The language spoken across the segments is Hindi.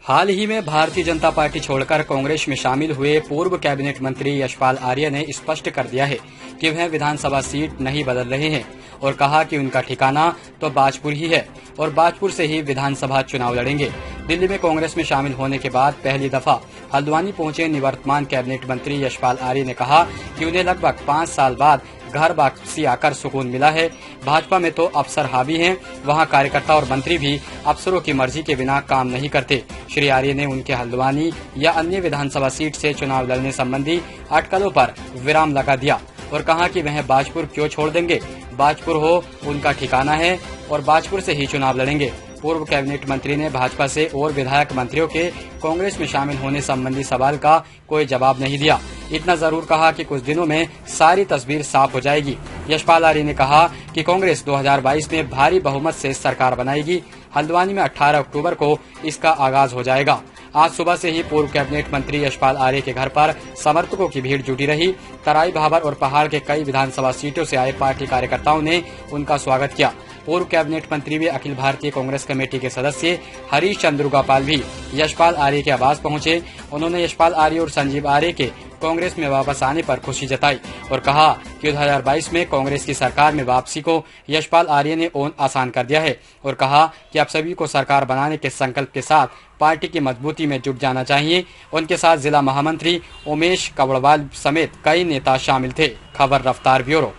हाल ही में भारतीय जनता पार्टी छोड़कर कांग्रेस में शामिल हुए पूर्व कैबिनेट मंत्री यशपाल आर्य ने स्पष्ट कर दिया है कि वह विधानसभा सीट नहीं बदल रहे हैं और कहा कि उनका ठिकाना तो बाजपुर ही है और बाजपुर से ही विधानसभा चुनाव लड़ेंगे। दिल्ली में कांग्रेस में शामिल होने के बाद पहली दफा हल्द्वानी पहुंचे निवर्तमान कैबिनेट मंत्री यशपाल आर्य ने कहा कि उन्हें लगभग 5 साल बाद घर वापसी आकर सुकून मिला है। भाजपा में तो अफसर हावी हैं, वहां कार्यकर्ता और मंत्री भी अफसरों की मर्जी के बिना काम नहीं करते। श्री आर्य ने उनके हल्द्वानी या अन्य विधानसभा सीट से चुनाव लड़ने संबंधी अटकलों पर विराम लगा दिया और कहा कि वह बाजपुर क्यों छोड़ देंगे, बाजपुर हो उनका ठिकाना है और बाजपुर से ही चुनाव लड़ेंगे। पूर्व कैबिनेट मंत्री ने भाजपा से और विधायक मंत्रियों के कांग्रेस में शामिल होने संबंधी सवाल का कोई जवाब नहीं दिया। इतना जरूर कहा कि कुछ दिनों में सारी तस्वीर साफ हो जाएगी। यशपाल आर्य ने कहा कि कांग्रेस 2022 में भारी बहुमत से सरकार बनाएगी। हल्द्वानी में 18 अक्टूबर को इसका आगाज हो जाएगा। आज सुबह से ही पूर्व कैबिनेट मंत्री यशपाल आर्य के घर पर समर्थकों की भीड़ जुटी रही। तराई, भाबर और पहाड़ के कई विधानसभा सीटों से आए पार्टी कार्यकर्ताओं ने उनका स्वागत किया। पूर्व कैबिनेट मंत्री व अखिल भारतीय कांग्रेस कमेटी के सदस्य हरीश चंद्र गोपाल भी यशपाल आर्य के आवास पहुंचे। उन्होंने यशपाल आर्य और संजीव आर्य के कांग्रेस में वापस आने पर खुशी जताई और कहा कि 2022 में कांग्रेस की सरकार में वापसी को यशपाल आर्य ने आसान कर दिया है और कहा कि आप सभी को सरकार बनाने के संकल्प के साथ पार्टी की मजबूती में जुट जाना चाहिए। उनके साथ जिला महामंत्री उमेश कवड़वाल समेत कई नेता शामिल थे। खबर रफ्तार ब्यूरो।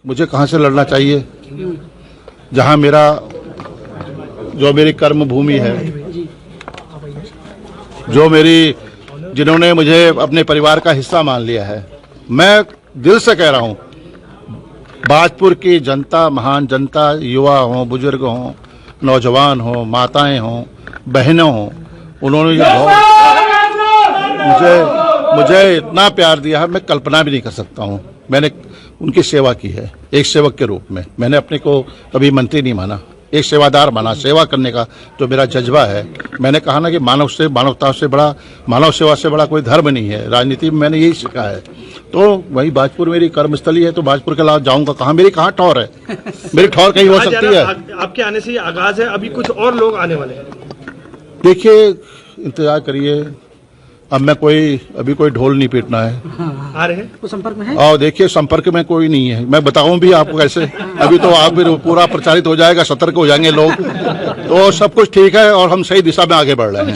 मुझे कहां से लड़ना चाहिए, जहां जो मेरी कर्म भूमि है, जिन्होंने मुझे अपने परिवार का हिस्सा मान लिया है। मैं दिल से कह रहा हूं, बाजपुर की जनता, महान जनता, युवा हों, बुजुर्ग हों, नौजवान हों, माताएं हों, बहनों हों, उन्होंने मुझे इतना प्यार दिया है, मैं कल्पना भी नहीं कर सकता हूं। मैंने उनकी सेवा की है एक सेवक के रूप में। मैंने अपने को कभी मंत्री नहीं माना, एक सेवादार माना। सेवा करने का जो मेरा जज्बा है, मैंने कहा ना कि मानवता से बड़ा, मानव सेवा से बड़ा कोई धर्म नहीं है। राजनीति में मैंने यही सीखा है। तो वही बाजपुर मेरी कर्मस्थली है, तो बाजपुर के अलावा जाऊंगा कहाँ? मेरी कहाँ ठौर है? मेरी ठौर कहीं हो सकती है? आपके आने से ये आगाज है, अभी कुछ और लोग आने वाले हैं। देखिए, इंतजार करिए। अब मैं अभी कोई ढोल नहीं पीटना है। आ रहे हैं संपर्क में है? और देखिए, संपर्क में कोई नहीं है। मैं बताऊं भी आपको कैसे? अभी तो आप भी पूरा प्रचारित हो जाएगा, सतर्क हो जाएंगे लोग। तो सब कुछ ठीक है और हम सही दिशा में आगे बढ़ रहे हैं।